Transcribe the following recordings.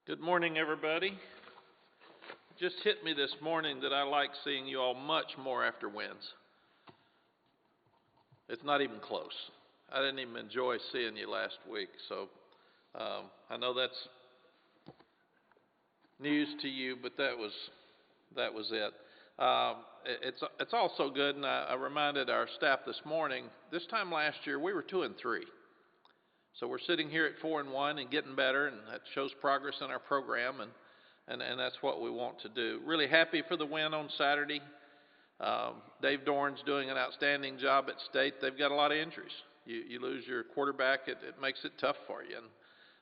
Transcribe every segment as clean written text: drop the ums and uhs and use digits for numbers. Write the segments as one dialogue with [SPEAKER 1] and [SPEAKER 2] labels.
[SPEAKER 1] Good morning, everybody. Just hit me this morning that I like seeing you all much more after wins. It's not even close. I didn't even enjoy seeing you last week, so I know that's news to you, but that was it. It's also good, and I reminded our staff this morning. This time last year we were 2-3. So we're sitting here at 4-1 and getting better, and that shows progress in our program, and that's what we want to do. Really happy for the win on Saturday. Dave Dorn's doing an outstanding job at State. They've got a lot of injuries. You lose your quarterback, it makes it tough for you. And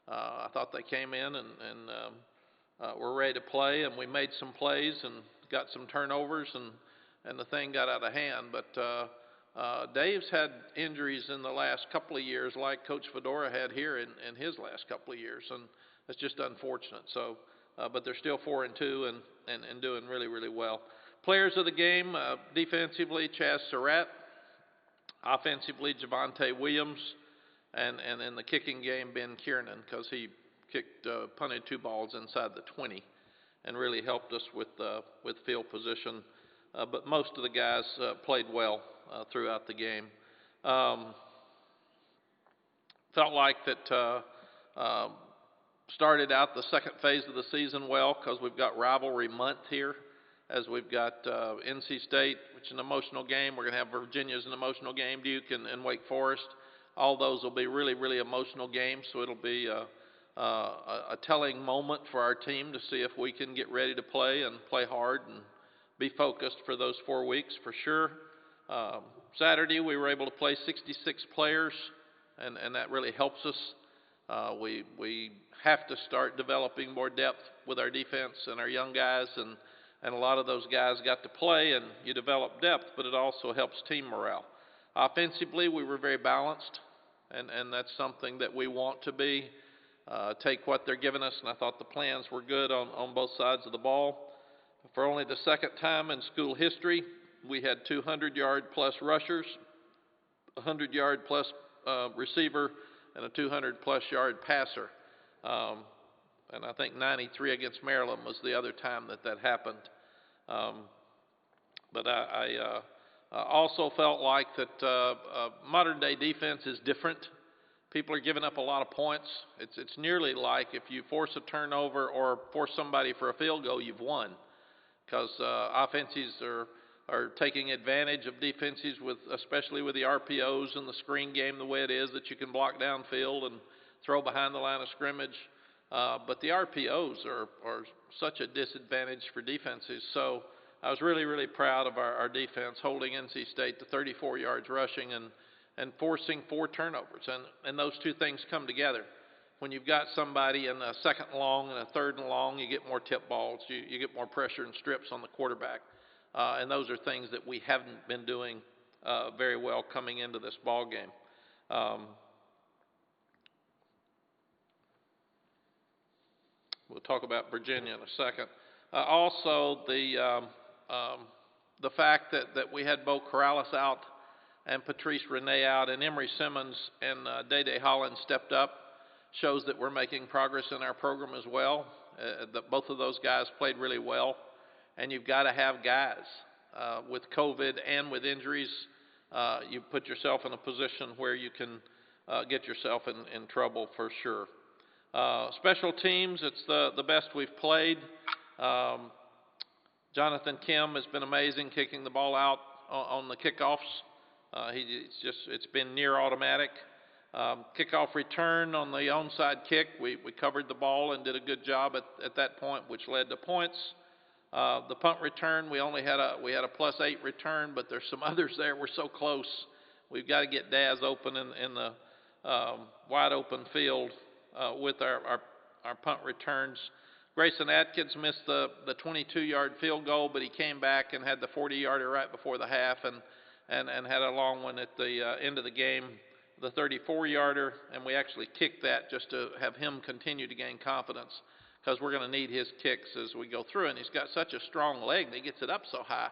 [SPEAKER 1] I thought they came in and were ready to play, and we made some plays and got some turnovers, and the thing got out of hand. But Dave's had injuries in the last couple of years, like Coach Fedora had here in his last couple of years, and it's just unfortunate. So, but they're still 4-2 and doing really, really well. Players of the game, defensively, Chaz Surratt. Offensively, Javonte Williams. And in the kicking game, Ben Kiernan, because he punted 2 balls inside the 20 and really helped us with field position. But most of the guys played well throughout the game. Felt like that started out the second phase of the season well, because we've got rivalry month here, as we've got NC State, which is an emotional game. We're going to have Virginia's an emotional game, Duke and Wake Forest. All those will be really, really emotional games, so it'll be a telling moment for our team to see if we can get ready to play and play hard and be focused for those 4 weeks for sure. Saturday we were able to play 66 players, and that really helps us. We have to start developing more depth with our defense and our young guys, and a lot of those guys got to play, and you develop depth, but it also helps team morale. Offensively, we were very balanced, and that's something that we want to be. Take what they're giving us, and I thought the plans were good on both sides of the ball. For only the second time in school history, we had 200-yard-plus rushers, 100-yard-plus receiver, and a 200-plus-yard passer. And I think 93 against Maryland was the other time that happened. But I also felt like that modern-day defense is different. People are giving up a lot of points. It's nearly like if you force a turnover or force somebody for a field goal, you've won, because offenses are taking advantage of defenses, especially with the RPOs and the screen game the way it is, that you can block downfield and throw behind the line of scrimmage. But the RPOs are such a disadvantage for defenses. So I was really, really proud of our defense holding NC State to 34 yards rushing and forcing 4 turnovers. And those two things come together. When you've got somebody in a second and long and a third and long, you get more tip balls. You get more pressure and strips on the quarterback. And those are things that we haven't been doing very well coming into this ball game. We'll talk about Virginia in a second. Also, the fact that we had Bo Corrales out and Patrice Renee out, and Emory Simmons and Day Holland stepped up, shows that we're making progress in our program as well. Both of those guys played really well, and you've got to have guys. With COVID and with injuries, you put yourself in a position where you can get yourself in trouble for sure. Special teams, it's the best we've played. Jonathan Kim has been amazing kicking the ball out on the kickoffs. It's been near automatic. Kickoff return on the onside kick, we covered the ball and did a good job at that point, which led to points. The punt return, we had a +8 return, but there's some others there. We're so close. We've got to get Daz open in the wide open field with our punt returns. Grayson Atkins missed the 22-yard field goal, but he came back and had the 40-yarder right before the half, and had a long one at the end of the game, the 34-yarder, and we actually kicked that just to have him continue to gain confidence, because we're going to need his kicks as we go through. And he's got such a strong leg that he gets it up so high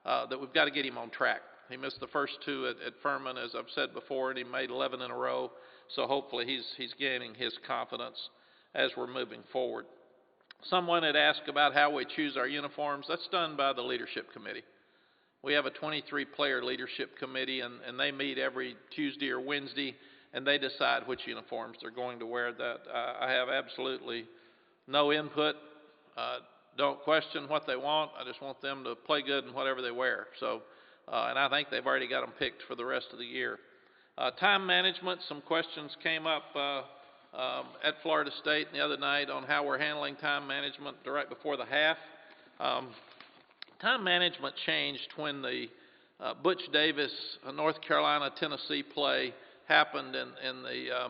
[SPEAKER 1] that we've got to get him on track. He missed the first 2 at Furman, as I've said before, and he made 11 in a row. So hopefully he's gaining his confidence as we're moving forward. Someone had asked about how we choose our uniforms. That's done by the leadership committee. We have a 23-player leadership committee, and they meet every Tuesday or Wednesday, and they decide which uniforms they're going to wear. That I have absolutely no input. Don't question what they want. I just want them to play good in whatever they wear. So, and I think they've already got them picked for the rest of the year. Time management, some questions came up at Florida State the other night on how we're handling time management right before the half. Time management changed when the Butch Davis North Carolina-Tennessee play happened in the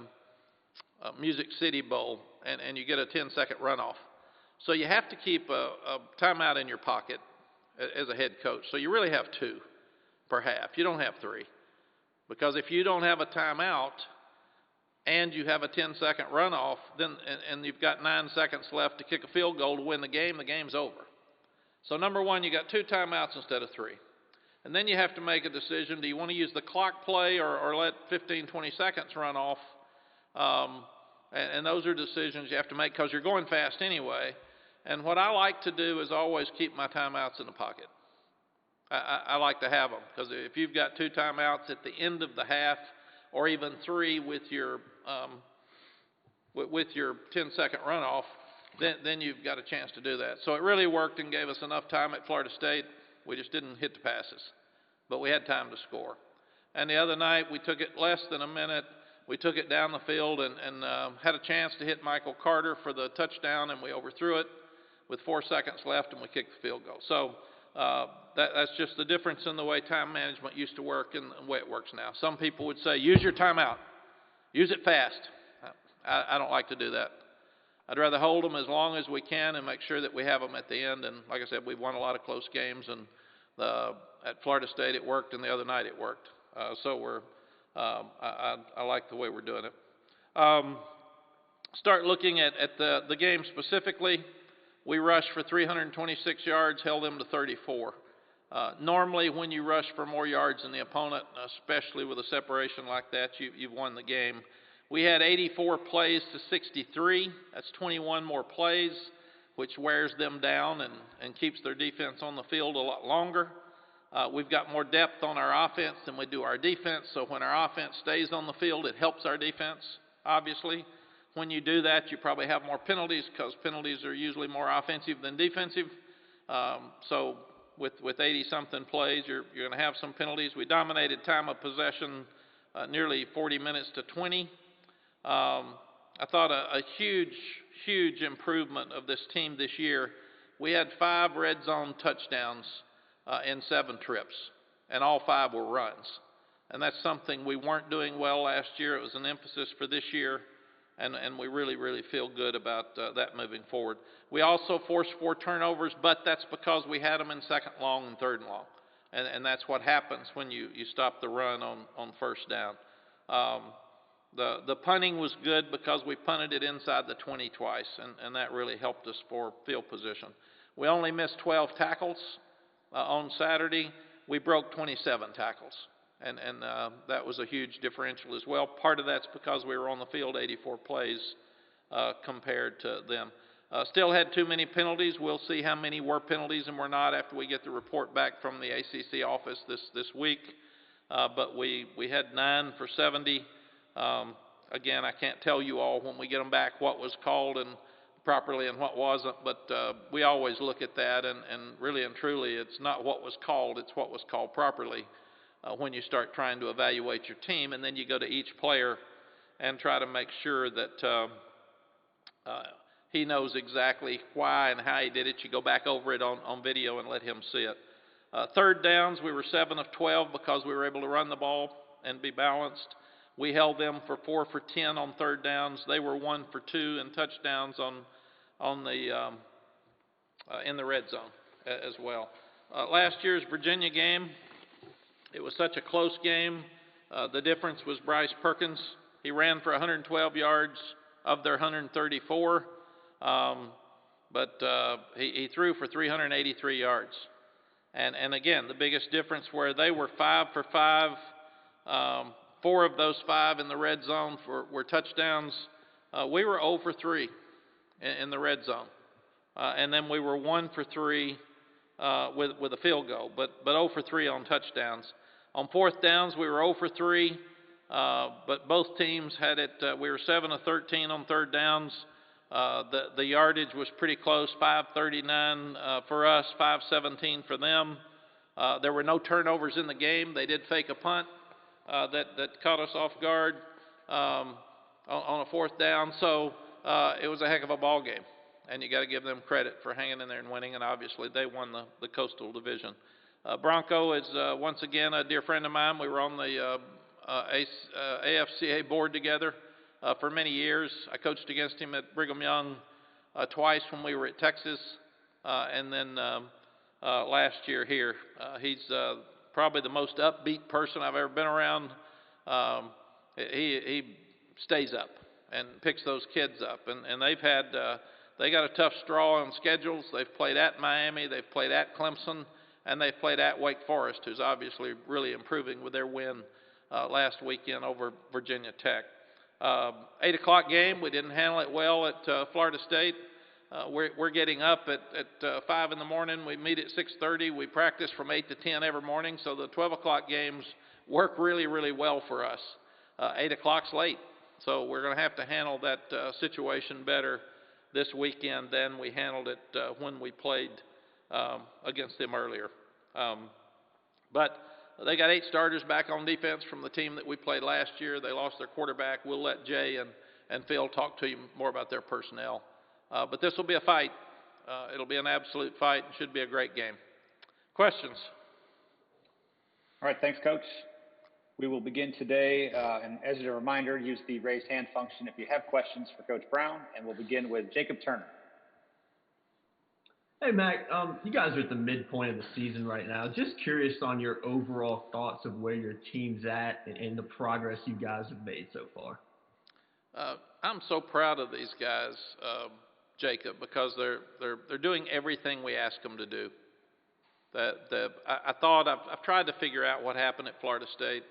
[SPEAKER 1] Music City Bowl, and you get a 10-second runoff. So you have to keep a timeout in your pocket as a head coach. So you really have 2 per half. You don't have 3. Because if you don't have a timeout and you have a 10-second runoff, then and you've got 9 seconds left to kick a field goal to win the game's over. So number one, you got 2 timeouts instead of 3. And then you have to make a decision. Do you want to use the clock play or let 15, 20 seconds run off? And those are decisions you have to make because you're going fast anyway. And what I like to do is always keep my timeouts in the pocket. I like to have them because if you've got 2 timeouts at the end of the half or even 3 with your 10-second runoff, then you've got a chance to do that. So it really worked and gave us enough time at Florida State. We just didn't hit the passes, but we had time to score. And the other night, we took it less than a minute. We took it down the field and had a chance to hit Michael Carter for the touchdown, and we overthrew it with 4 seconds left, and we kicked the field goal. So that's just the difference in the way time management used to work and the way it works now. Some people would say, use your timeout. Use it fast. I don't like to do that. I'd rather hold them as long as we can and make sure that we have them at the end. And like I said, we've won a lot of close games, and at Florida State it worked, and the other night it worked. So I like the way we're doing it. Start looking at the game specifically. We rushed for 326 yards, held them to 34. Normally when you rush for more yards than the opponent, especially with a separation like that, you've won the game. We had 84 plays to 63. That's 21 more plays, which wears them down and keeps their defense on the field a lot longer. We've got more depth on our offense than we do our defense, so when our offense stays on the field, it helps our defense, obviously. When you do that, you probably have more penalties because penalties are usually more offensive than defensive. So with 80-something plays, you're going to have some penalties. We dominated time of possession nearly 40 minutes to 20. I thought a huge improvement of this team this year. We had 5 red zone touchdowns in 7 trips, and all 5 were runs. And that's something we weren't doing well last year. It was an emphasis for this year, and we really feel good about that moving forward. We also forced 4 turnovers, but that's because we had them in 2nd long and 3rd and long. And that's what happens when you stop the run on first down. The punting was good because we punted it inside the 20 twice, and that really helped us for field position. We only missed 12 tackles on Saturday. We broke 27 tackles, and that was a huge differential as well. Part of that's because we were on the field 84 plays compared to them. Still had too many penalties. We'll see how many were penalties and were not after we get the report back from the ACC office this week. But we had 9 for 70. Again, I can't tell you all when we get them back what was called and properly and what wasn't, but we always look at that, and really and truly it's not what was called, it's what was called properly when you start trying to evaluate your team, and then you go to each player and try to make sure that he knows exactly why and how he did it. You go back over it on video and let him see it. 3rd downs, we were 7 of 12 because we were able to run the ball and be balanced. We held them for 4 for 10 on 3rd downs. They were 1 for 2 in touchdowns in the red zone as well. Last year's Virginia game, it was such a close game. The difference was Bryce Perkins. He ran for 112 yards of their 134, but he threw for 383 yards. And again, the biggest difference where they were 5 for 5. 4 of those 5 in the red zone were touchdowns. We were 0 for 3 in the red zone. and then we were 1 for 3 with a field goal, but 0 for 3 on touchdowns. On fourth downs, we were 0 for 3, but both teams had it. We were 7 of 13 on third downs. The yardage was pretty close, 539 for us, 517 for them. There were no turnovers in the game. They did fake a punt that caught us off guard on a fourth down. So it was a heck of a ball game, and you got to give them credit for hanging in there and winning. And obviously, they won the Coastal Division. Bronco is once again a dear friend of mine. We were on the AFCA board together for many years. I coached against him at Brigham Young twice when we were at Texas, and then last year here. He's probably the most upbeat person I've ever been around. He stays up and picks those kids up, and they've had they got a tough straw on schedules. They've played at Miami, they've played at Clemson, and they've played at Wake Forest, who's obviously really improving with their win last weekend over Virginia Tech. 8 o'clock game, we didn't handle it well at Florida State. We're getting up at 5 in the morning. We meet at 6:30. We practice from 8 to 10 every morning, so the 12 o'clock games work really, really well for us. 8 o'clock's late, so we're going to have to handle that situation better this weekend than we handled it when we played against them earlier. But they got 8 starters back on defense from the team that we played last year. They lost their quarterback. We'll let Jay and Phil talk to you more about their personnel. But this will be a fight. It'll be an absolute fight. It should be a great game. Questions?
[SPEAKER 2] All right, thanks, Coach. We will begin today, and as a reminder, use the raise hand function if you have questions for Coach Brown, and we'll begin with Jacob Turner.
[SPEAKER 3] Hey, Mack, you guys are at the midpoint of the season right now. Just curious on your overall thoughts of where your team's at and the progress you guys have made so far.
[SPEAKER 1] I'm so proud of these guys, Jacob, because they're doing everything we ask them to do. I thought I've tried to figure out what happened at Florida State,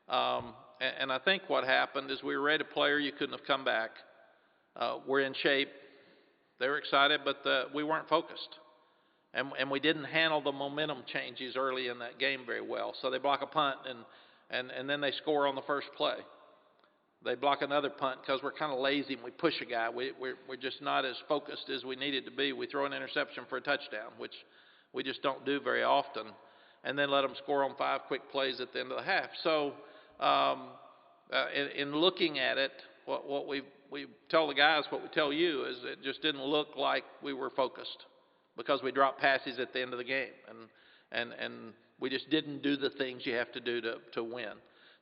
[SPEAKER 1] and I think what happened is we were ready to play or you couldn't have come back. We're in shape. They were excited, but we weren't focused, and we didn't handle the momentum changes early in that game very well. So they block a punt, and then they score on the first play. They block another punt because we're kind of lazy and we push a guy. We're just not as focused as we needed to be. We throw an interception for a touchdown, which we just don't do very often, and then let them score on 5 quick plays at the end of the half. So in looking at it, what we tell the guys, what we tell you is it just didn't look like we were focused because we dropped passes at the end of the game, and we just didn't do the things you have to do to win.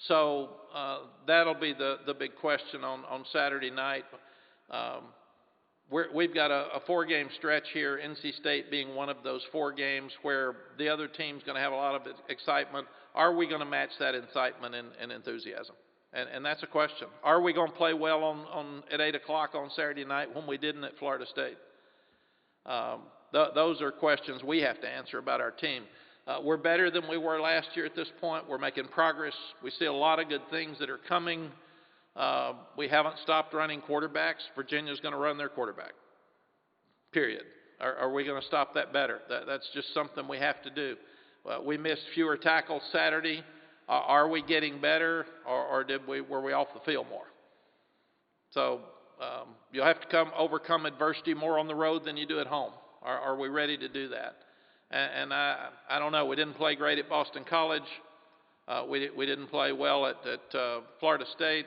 [SPEAKER 1] So that'll be the big question on Saturday night. We've got a 4-game stretch here, NC State being one of those 4 games where the other team's going to have a lot of excitement. Are we going to match that excitement and enthusiasm? And that's a question. Are we going to play well at 8 o'clock on Saturday night when we didn't at Florida State? Those are questions we have to answer about our team. We're better than we were last year at this point. We're making progress. We see a lot of good things that are coming. We haven't stopped running quarterbacks. Virginia's going to run their quarterback, period. Are we going to stop that better? That's just something we have to do. We missed fewer tackles Saturday. Are we getting better, or were we off the field more? So you'll have to overcome adversity more on the road than you do at home. Are we ready to do that? And I don't know. We didn't play great at Boston College. We didn't play well at Florida State.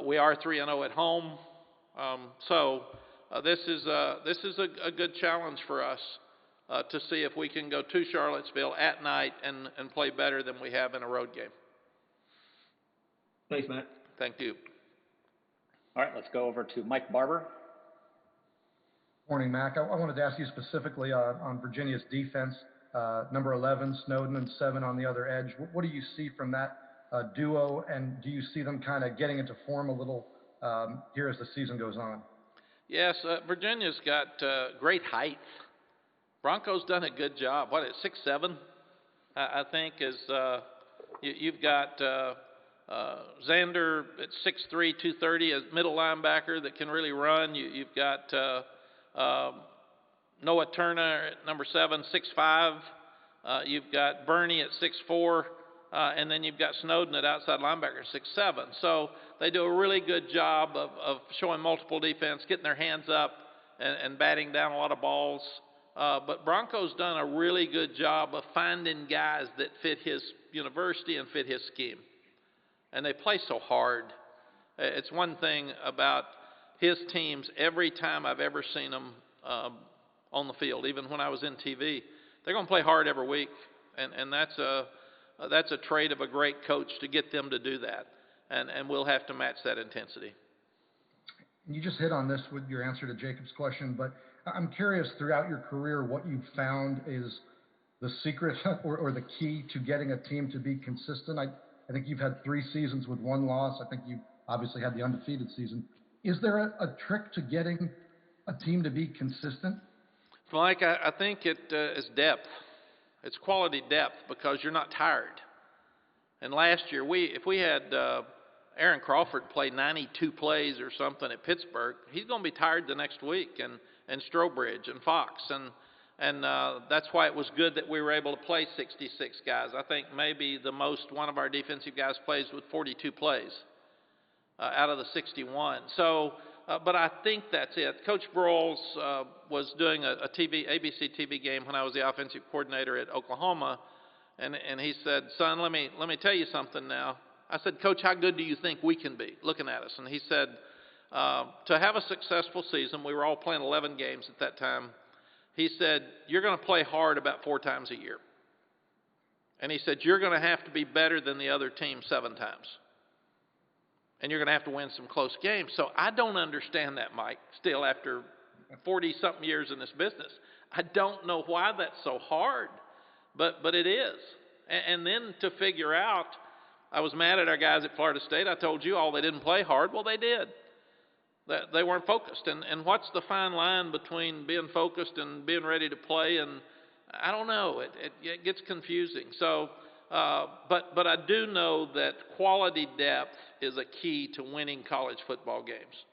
[SPEAKER 1] We are 3-0 at home. So this is a good challenge for us to see if we can go to Charlottesville at night and play better than we have in a road game.
[SPEAKER 3] Thanks, Matt.
[SPEAKER 1] Thank you.
[SPEAKER 2] All right, let's go over to Mike Barber.
[SPEAKER 4] Morning, Mack. I wanted to ask you specifically on Virginia's defense, number 11, Snowden, and 7 on the other edge. What do you see from that duo, and do you see them kind of getting into form a little here as the season goes on?
[SPEAKER 1] Yes, Virginia's got great height. Bronco's done a good job. What, at 6'7", I think, is you've got Xander at 6'3", 230, a middle linebacker that can really run. You've got Noah Turner at number 7, 6'5". You've got Bernie at 6'4", and then you've got Snowden at outside linebacker, 6'7". So they do a really good job of showing multiple defense, getting their hands up, and batting down a lot of balls. But Bronco's done a really good job of finding guys that fit his university and fit his scheme. And they play so hard. It's one thing about his teams, every time I've ever seen them on the field, even when I was in TV, they're going to play hard every week. And that's a trait of a great coach to get them to do that. And we'll have to match that intensity.
[SPEAKER 4] You just hit on this with your answer to Jacob's question, but I'm curious, throughout your career, what you've found is the secret or the key to getting a team to be consistent. I think you've had 3 seasons with 1 loss. I think you obviously had the undefeated season. Is there a trick to getting a team to be consistent?
[SPEAKER 1] Mike, I think it is depth. It's quality depth because you're not tired. And last year, if we had Aaron Crawford play 92 plays or something at Pittsburgh, he's going to be tired the next week, and Strobridge and Fox, and that's why it was good that we were able to play 66 guys. I think maybe the most one of our defensive guys plays with 42 plays out of the 61. So, but I think that's it. Coach Broyles was doing a ABC TV game when I was the offensive coordinator at Oklahoma, and he said, "Son, let me tell you something now." I said, "Coach, how good do you think we can be?" Looking at us, and he said, "To have a successful season," we were all playing 11 games at that time. He said, "You're going to play hard about 4 times a year." And he said, "You're going to have to be better than the other team 7 times. And you're going to have to win some close games." So I don't understand that, Mike, still after 40-something years in this business. I don't know why that's so hard, but it is. And then to figure out, I was mad at our guys at Florida State. I told you all they didn't play hard. Well, they did. They weren't focused. And what's the fine line between being focused and being ready to play? And I don't know. It gets confusing. So, but I do know that quality depth is a key to winning college football games,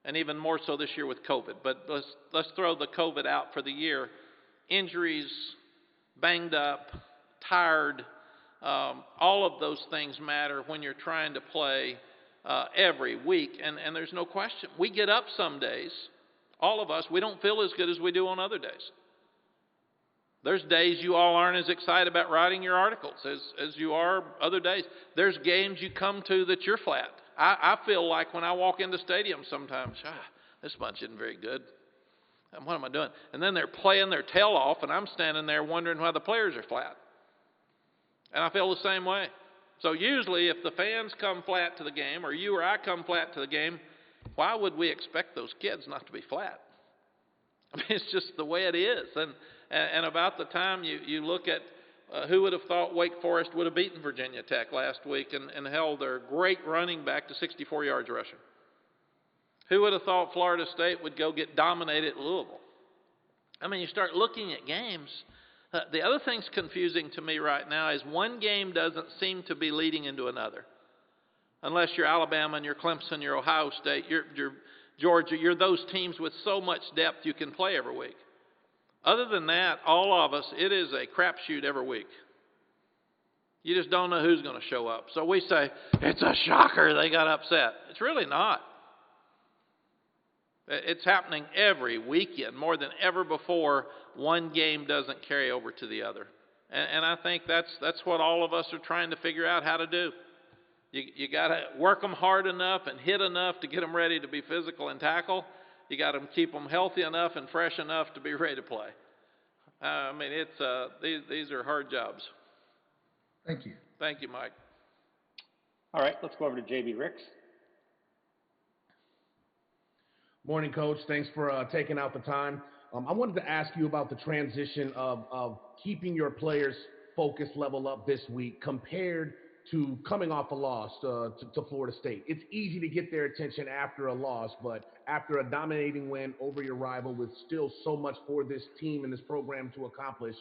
[SPEAKER 1] and even more so this year with COVID. But let's throw the COVID out for the year. Injuries, banged up, tired, all of those things matter when you're trying to play every week, and there's no question. We get up some days, all of us, we don't feel as good as we do on other days. There's days you all aren't as excited about writing your articles as you are other days. There's games you come to that you're flat. I feel like when I walk into stadiums sometimes, this bunch isn't very good. What am I doing? And then they're playing their tail off, and I'm standing there wondering why the players are flat. And I feel the same way. So usually if the fans come flat to the game, or you or I come flat to the game, why would we expect those kids not to be flat? I mean, it's just the way it is. And about the time you look at who would have thought Wake Forest would have beaten Virginia Tech last week and held their great running back to 64 yards rushing? Who would have thought Florida State would go get dominated at Louisville? I mean, you start looking at games. The other thing's confusing to me right now is one game doesn't seem to be leading into another. Unless you're Alabama and you're Clemson, you're Ohio State, you're Georgia, you're those teams with so much depth you can play every week. Other than that, all of us, it is a crapshoot every week. You just don't know who's going to show up. So we say, it's a shocker they got upset. It's really not. It's happening every weekend, more than ever before. One game doesn't carry over to the other. And I think that's what all of us are trying to figure out how to do. You got to work them hard enough and hit enough to get them ready to be physical and tackle. You got to keep them healthy enough and fresh enough to be ready to play. I mean, these are hard jobs.
[SPEAKER 4] Thank you.
[SPEAKER 1] Thank you, Mike.
[SPEAKER 2] All right, let's go over to J.B. Ricks.
[SPEAKER 5] Morning, Coach. Thanks for taking out the time. I wanted to ask you about the transition of keeping your players' focus level up this week compared to coming off a loss to Florida State. It's easy to get their attention after a loss, but after a dominating win over your rival with still so much for this team and this program to accomplish,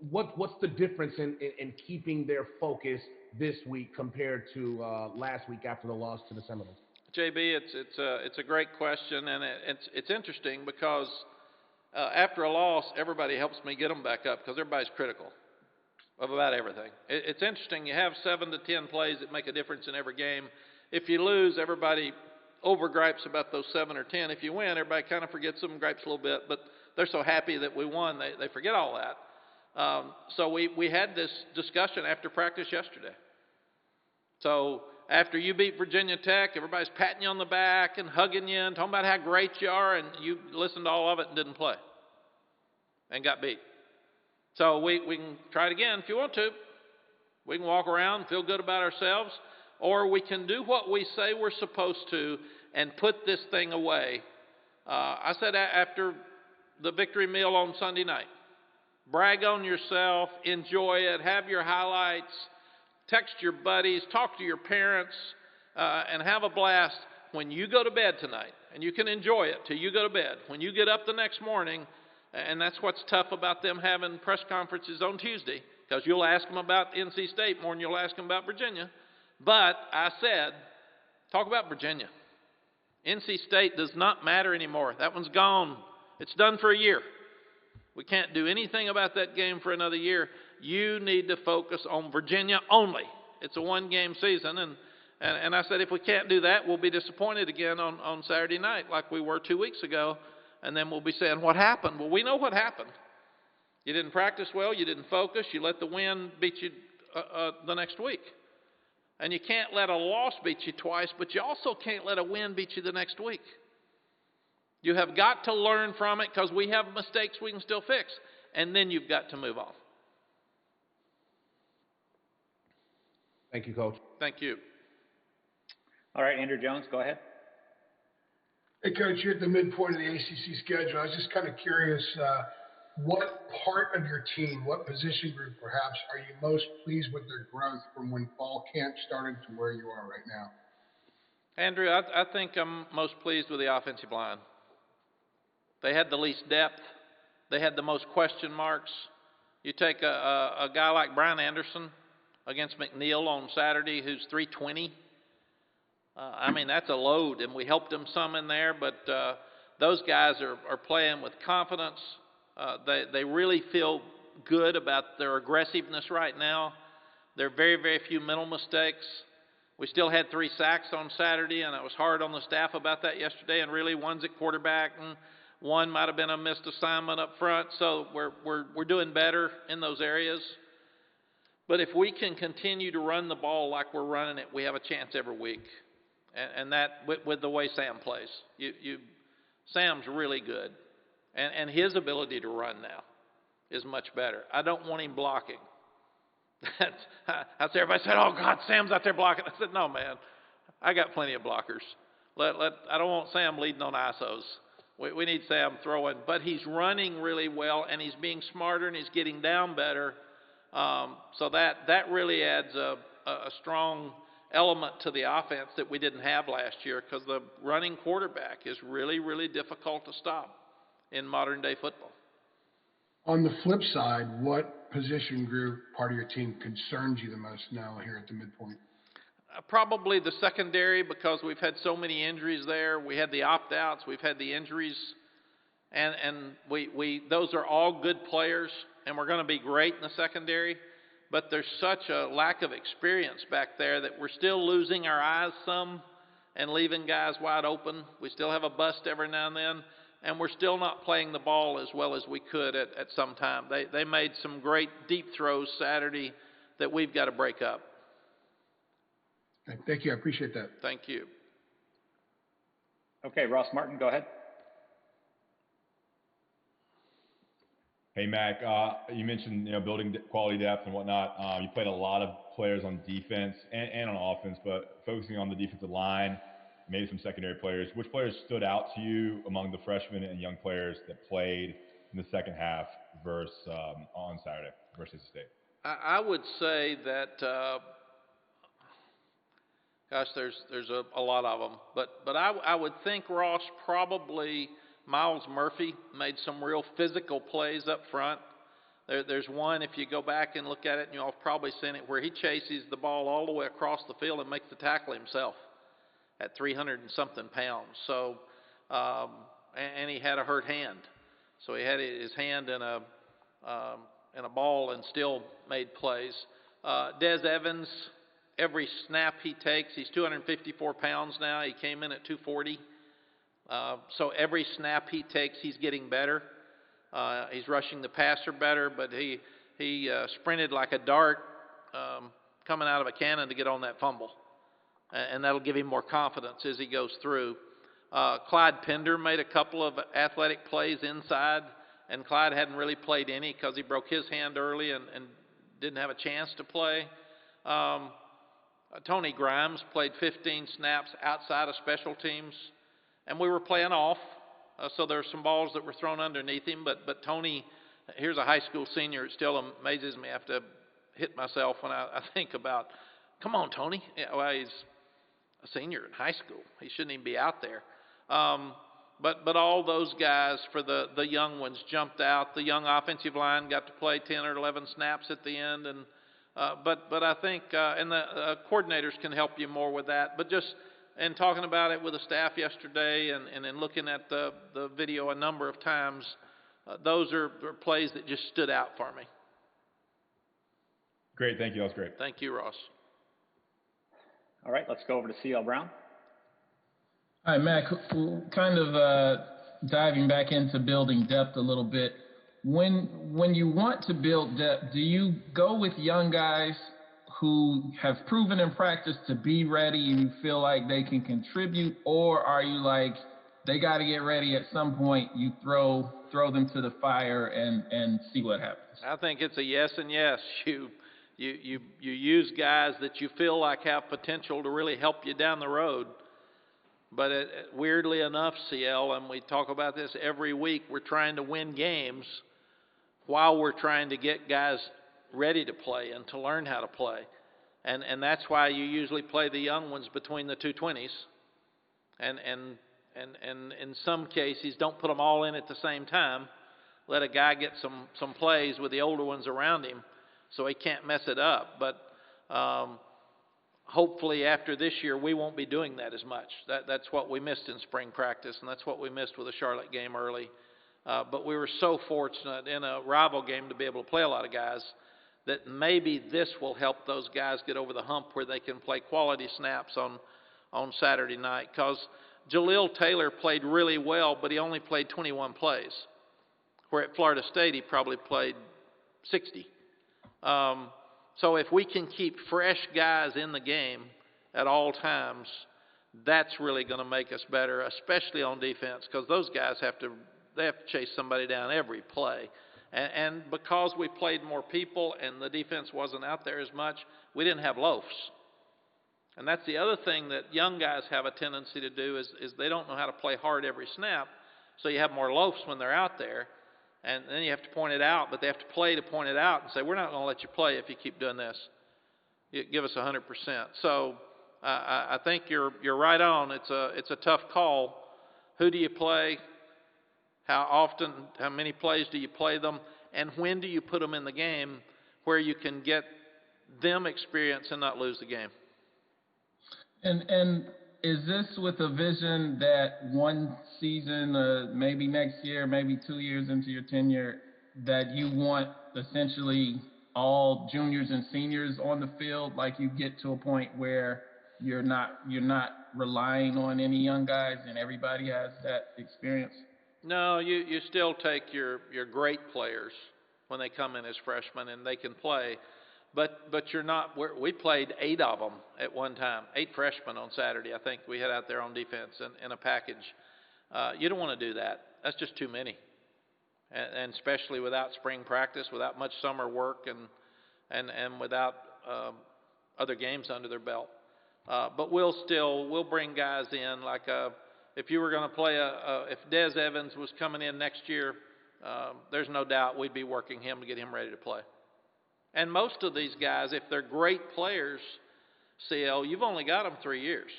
[SPEAKER 5] what's the difference in keeping their focus this week compared to last week after the loss to the Seminoles?
[SPEAKER 1] JB, it's a great question, and it's interesting because After a loss, everybody helps me get them back up because everybody's critical of about everything. It's interesting. You have 7 to 10 plays that make a difference in every game. If you lose, everybody over-gripes about those 7 or 10. If you win, everybody kind of forgets them, gripes a little bit, but they're so happy that we won, they forget all that. So we had this discussion after practice yesterday. So after you beat Virginia Tech, everybody's patting you on the back and hugging you and talking about how great you are, and you listened to all of it and didn't play and got beat. So we can try it again if you want to. We can walk around and feel good about ourselves, or we can do what we say we're supposed to and put this thing away. I said after the victory meal on Sunday night, brag on yourself, enjoy it, have your highlights, text your buddies, talk to your parents, and have a blast when you go to bed tonight. And you can enjoy it till you go to bed. When you get up the next morning, and that's what's tough about them having press conferences on Tuesday, because you'll ask them about NC State more than you'll ask them about Virginia. But I said, talk about Virginia. NC State does not matter anymore. That one's gone. It's done for a year. We can't do anything about that game for another year. You need to focus on Virginia only. It's a one-game season, and I said if we can't do that, we'll be disappointed again on Saturday night like we were 2 weeks ago, and then we'll be saying, what happened? Well, we know what happened. You didn't practice well, you didn't focus, you let the wind beat you the next week. And you can't let a loss beat you twice, but you also can't let a win beat you the next week. You have got to learn from it because we have mistakes we can still fix, and then you've got to move on.
[SPEAKER 5] Thank you, Coach.
[SPEAKER 1] Thank you.
[SPEAKER 2] All right, Andrew Jones, go ahead.
[SPEAKER 6] Hey, Coach, you're at the midpoint of the ACC schedule. I was just kind of curious, what part of your team, what position group perhaps, are you most pleased with their growth from when fall camp started to where you are right now?
[SPEAKER 1] Andrew, I think I'm most pleased with the offensive line. They had the least depth. They had the most question marks. You take a guy like Brian Anderson against McNeil on Saturday, who's 320. I mean, that's a load, and we helped them some in there, but those guys are playing with confidence. They really feel good about their aggressiveness right now. There are very, very few mental mistakes. We still had 3 sacks on Saturday, and I was hard on the staff about that yesterday, and really one's at quarterback, and one might have been a missed assignment up front, so we're doing better in those areas. But if we can continue to run the ball like we're running it, we have a chance every week. And that, with the way Sam plays. Sam's really good. And his ability to run now is much better. I don't want him blocking. Everybody said, oh, God, Sam's out there blocking. I said, no, man, I got plenty of blockers. I don't want Sam leading on ISOs. We need Sam throwing. But he's running really well, and he's being smarter, and he's getting down better. So that really adds a strong element to the offense that we didn't have last year, because the running quarterback is really, really difficult to stop in modern-day football.
[SPEAKER 6] On the flip side, what position group, part of your team, concerns you the most now here at the midpoint?
[SPEAKER 1] Probably the secondary, because we've had so many injuries there. We had the opt-outs, we've had the injuries, and those are all good players, and we're going to be great in the secondary. But there's such a lack of experience back there that we're still losing our eyes some and leaving guys wide open. We still have a bust every now and then, and we're still not playing the ball as well as we could at some time. They made some great deep throws Saturday that we've got to break up.
[SPEAKER 6] Thank you. I appreciate that.
[SPEAKER 1] Thank you.
[SPEAKER 2] Okay, Ross Martin, go ahead.
[SPEAKER 7] Hey, Mack, you mentioned building quality depth and whatnot. You played a lot of players on defense and on offense, but focusing on the defensive line, maybe some secondary players. Which players stood out to you among the freshmen and young players that played in the second half versus on Saturday versus State?
[SPEAKER 1] I would say that, there's a lot of them, but I would think, Ross, probably Miles Murphy made some real physical plays up front. There's one, if you go back and look at it, and you'll have probably seen it, where he chases the ball all the way across the field and makes the tackle himself at 300 and something pounds. So, and he had a hurt hand. So he had his hand in a ball and still made plays. Des Evans, every snap he takes, he's 254 pounds now. He came in at 240. So every snap he takes, he's getting better. He's rushing the passer better, but he sprinted like a dart coming out of a cannon to get on that fumble. And that'll give him more confidence as he goes through. Clyde Pender made a couple of athletic plays inside, and Clyde hadn't really played any because he broke his hand early and didn't have a chance to play. Tony Grimes played 15 snaps outside of special teams, and we were playing off, so there were some balls that were thrown underneath him, but Tony, here's a high school senior, it still amazes me. I have to hit myself when I think about, come on, Tony. Yeah, well, he's a senior in high school. He shouldn't even be out there. But all those guys for the young ones jumped out. The young offensive line got to play 10 or 11 snaps at the end, and but I think and the coordinators can help you more with that. But just in talking about it with the staff yesterday and in looking at the video a number of times, those are plays that just stood out for me.
[SPEAKER 7] Great, thank you. That was great.
[SPEAKER 1] Thank you, Ross.
[SPEAKER 2] All right, let's go over to CL Brown.
[SPEAKER 8] Hi, Mack. Kind of diving back into building depth a little bit. When you want to build depth, do you go with young guys who have proven in practice to be ready and you feel like they can contribute, or are you like, they got to get ready at some point, you throw them to the fire and see what happens? I
[SPEAKER 1] think it's a yes and yes. You use guys that you feel like have potential to really help you down the road. But weirdly enough, CL, and we talk about this every week, we're trying to win games while we're trying to get guys ready to play and to learn how to play. And that's why you usually play the young ones between the 220s. And in some cases, don't put them all in at the same time. Let a guy get some plays with the older ones around him so he can't mess it up. But hopefully after this year, we won't be doing that as much. That's what we missed in spring practice, and that's what we missed with the Charlotte game early. But we were so fortunate in a rival game to be able to play a lot of guys that maybe this will help those guys get over the hump where they can play quality snaps on Saturday night. Because Jaleel Taylor played really well, but he only played 21 plays, where at Florida State he probably played 60. So if we can keep fresh guys in the game at all times, that's really going to make us better, especially on defense, because those guys have to chase somebody down every play. And because we played more people and the defense wasn't out there as much, we didn't have loafs. And that's the other thing that young guys have a tendency to do is they don't know how to play hard every snap, so you have more loafs when they're out there. And then you have to point it out, but they have to play to point it out and say, we're not going to let you play if you keep doing this. You give us 100%. So I think you're right on. It's a tough call. Who do you play? How often? How many plays do you play them? And when do you put them in the game where you can get them experience and not lose the game?
[SPEAKER 8] And is this with a vision that one season, maybe next year, maybe 2 years into your tenure, that you want essentially all juniors and seniors on the field, like you get to a point where you're not relying on any young guys and everybody has that experience? No,
[SPEAKER 1] you still take your great players when they come in as freshmen and they can play. But you're not. We played 8 of them at one time, 8 freshmen on Saturday. I think we had out there on defense in a package. You don't want to do that. That's just too many, and especially without spring practice, without much summer work, and without other games under their belt. But we'll bring guys in like if you were going to play if Des Evans was coming in next year, there's no doubt we'd be working him to get him ready to play. And most of these guys, if they're great players, CL, you've only got them 3 years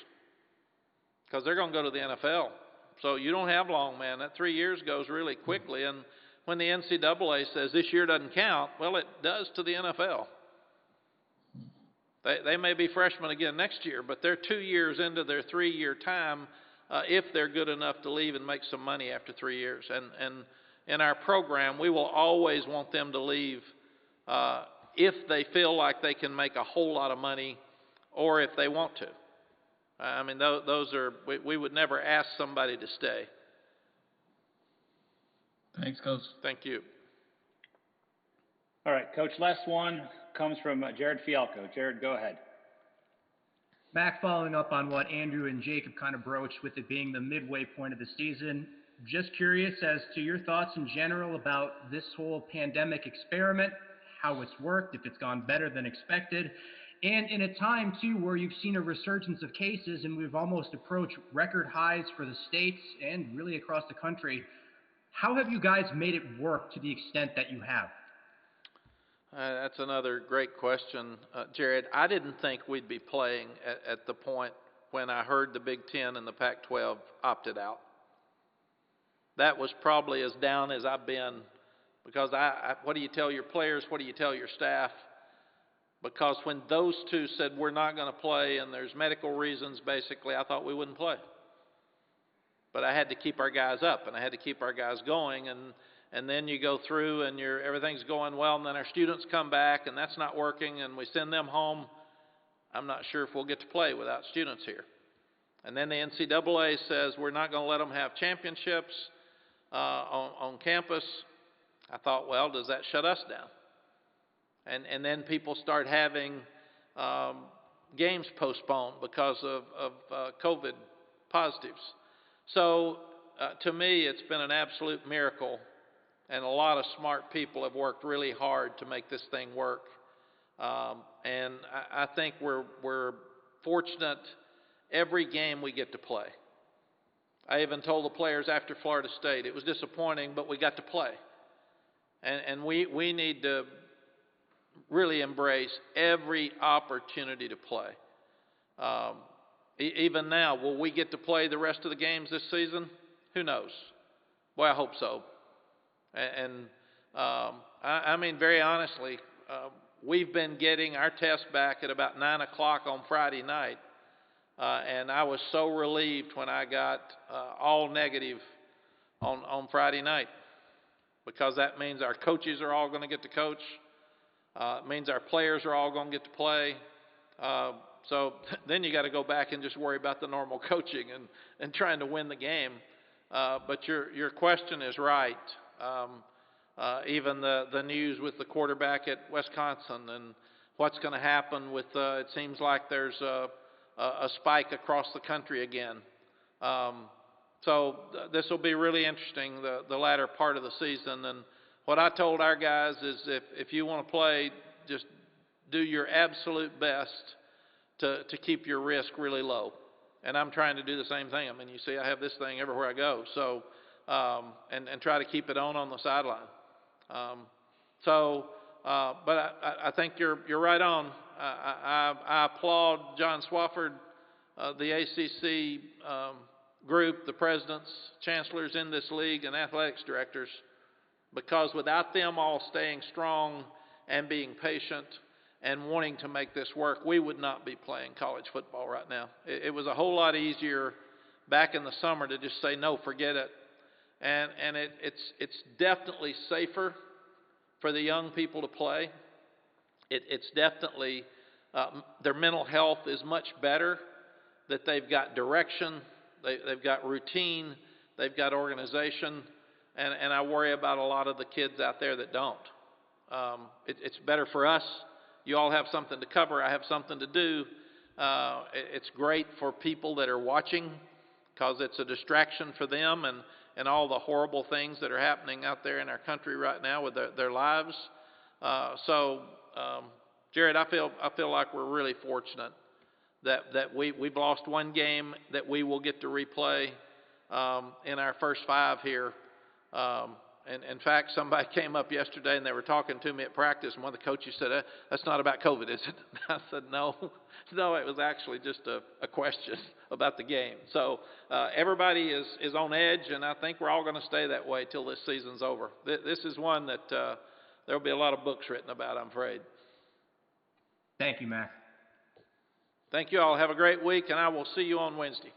[SPEAKER 1] because they're going to go to the NFL. So you don't have long, man. That 3 years goes really quickly. And when the NCAA says this year doesn't count, well, it does to the NFL. They may be freshmen again next year, but they're 2 years into their 3-year time if they're good enough to leave and make some money after 3 years. And in our program, we will always want them to leave if they feel like they can make a whole lot of money or if they want to. I mean, those are, we would never ask somebody to stay.
[SPEAKER 8] Thanks, Coach.
[SPEAKER 1] Thank you.
[SPEAKER 2] All right, Coach, last one comes from Jared Fialco. Jared, go ahead.
[SPEAKER 9] Mack, following up on what Andrew and Jacob kind of broached with it being the midway point of the season, just curious as to your thoughts in general about this whole pandemic experiment, how it's worked, if it's gone better than expected, and in a time, too, where you've seen a resurgence of cases and we've almost approached record highs for the states and really across the country, how have you guys made it work to the extent that you have?
[SPEAKER 1] That's another great question, Jared. I didn't think we'd be playing at the point when I heard the Big Ten and the Pac-12 opted out. That was probably as down as I've been, because what do you tell your players? What do you tell your staff? Because when those two said we're not going to play and there's medical reasons, basically, I thought we wouldn't play. But I had to keep our guys up and I had to keep our guys going, and then you go through and everything's going well, and then our students come back and that's not working and we send them home. I'm not sure if we'll get to play without students here. And then the NCAA says we're not going to let them have championships on campus. I thought, well, does that shut us down? And then people start having games postponed because of COVID positives. So to me, it's been an absolute miracle, and a lot of smart people have worked really hard to make this thing work. And I think we're fortunate every game we get to play. I even told the players after Florida State, it was disappointing, but we got to play. And we need to really embrace every opportunity to play. Even now, will we get to play the rest of the games this season? Who knows? Boy, I hope so. And I mean, very honestly, we've been getting our test back at about 9 o'clock on Friday night. And I was so relieved when I got all negative on Friday night, because that means our coaches are all going to get to coach. It means our players are all going to get to play. So then you got to go back and just worry about the normal coaching and trying to win the game. But your question is right. Even the news with the quarterback at Wisconsin and what's going to happen with, it seems like there's a spike across the country again. So this will be really interesting, the latter part of the season. And what I told our guys is if you want to play, just do your absolute best to keep your risk really low. And I'm trying to do the same thing. I mean, you see, I have this thing everywhere I go. So, and try to keep it on the sideline. But I think you're right on. I applaud John Swofford, the ACC group, the presidents, chancellors in this league, and athletics directors, because without them all staying strong and being patient and wanting to make this work, we would not be playing college football right now. It was a whole lot easier back in the summer to just say, no, forget it. And it's definitely safer for the young people to play. It's definitely, their mental health is much better, that they've got direction, they've got routine, they've got organization, and I worry about a lot of the kids out there that don't. It's better for us. You all have something to cover. I have something to do. It's great for people that are watching, because it's a distraction for them and all the horrible things that are happening out there in our country right now with their lives. Jared, I feel like we're really fortunate that we've lost one game that we will get to replay in our first 5 here. And in fact, somebody came up yesterday and they were talking to me at practice, and one of the coaches said, that's not about COVID, is it? I said, no, it was actually just a question about the game. So everybody is on edge, and I think we're all going to stay that way till this season's over. This is one that there will be a lot of books written about, I'm afraid.
[SPEAKER 9] Thank you, Mack.
[SPEAKER 1] Thank you all. Have a great week, and I will see you on Wednesday.